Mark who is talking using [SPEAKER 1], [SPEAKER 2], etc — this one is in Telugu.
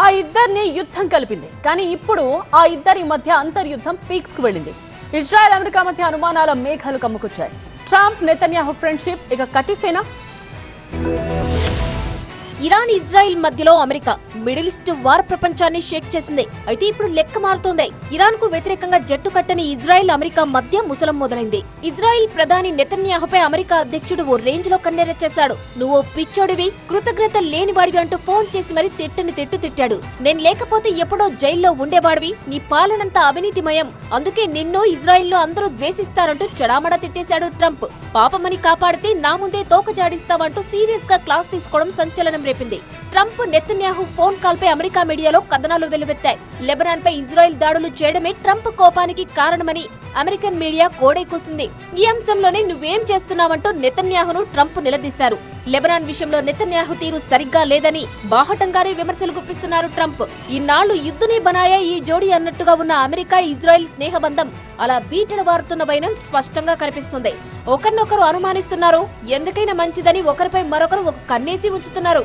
[SPEAKER 1] ఆ ఇద్దరిని యుద్ధం కలిపింది. కానీ ఇప్పుడు ఆ ఇద్దరి మధ్య అంతర్యుద్ధం పీక్స్ కు వెళ్ళింది. ఇజ్రాయెల్ అమెరికా మధ్య అనుమానాల మేఘాలు కమ్ముకొచ్చాయి. ట్రంప్ నెతన్యాహు ఫ్రెండ్షిప్ ఇక కటిఫేనా?
[SPEAKER 2] ఇరాన్ ఇజ్రాయిల్ మధ్యలో అమెరికా మిడిల్ ఈస్ట్ వార్ ప్రపంచాన్ని షేక్ చేసింది. అయితే ఇప్పుడు లెక్క మారుతోంది. ఇరాన్ కు వ్యతిరేకంగా జట్టు కట్టని ఇజ్రాయిల్ అమెరికా మధ్య ముసలం మొదలైంది. ఇజ్రాయిల్ ప్రధాని నెతన్యాహుపై అమెరికా అధ్యక్షుడు ఓ రేంజ్ లో కన్నెరెచ్చేశాడు. నువ్వు పిచ్చోడివి, కృతజ్ఞత లేనివాడివి అంటూ ఫోన్ చేసి మరి తిట్టాడు. నేను లేకపోతే ఎప్పుడో జైల్లో ఉండేవాడివి, నీ పాలనంతా అవినీతిమయం, అందుకే నిన్ను ఇజ్రాయిల్ లో అందరూ ద్వేషిస్తారంటూ చెడామడా తిట్టేశాడు ట్రంప్. పాపమని కాపాడితే నా ముందే తోక జాడిస్తావంటూ సీరియస్ గా క్లాస్ తీసుకోవడం సంచలనం రేపింది. ట్రంప్ నెతన్యాహు ఫోన్ కాల్ పై అమెరికా మీడియాలో కథనాలు వెలువెత్తాయి. లెబనాన్ పై ఇజ్రాయెల్ దాడులు చేయడమే ట్రంప్ కోపానికి కారణమని అమెరికన్ మీడియా కోడై కూసింది. ఈ అంశంలోనే నువ్వేం చేస్తున్నావంటూ నెతన్యాహును ట్రంప్ నిలదీశారు. లెబనాన్ విషయంలో నెతన్యాహు తీరు సరిగ్గా లేదని బాహటంగానే విమర్శలు గుప్పిస్తున్నారు ట్రంప్. ఈనాళ్లు యుద్ధనే బనాయా ఈ జోడీ అన్నట్టుగా ఉన్న అమెరికా ఇజ్రాయెల్ స్నేహబంధం అలా బీటలు వారుతున్న వైనం స్పష్టంగా కనిపిస్తుంది. ఒకరినొకరు అనుమానిస్తున్నారు, ఎందుకైనా మంచిదని ఒకరిపై మరొకరు ఒక కన్నేసి ఉంచుతున్నారు.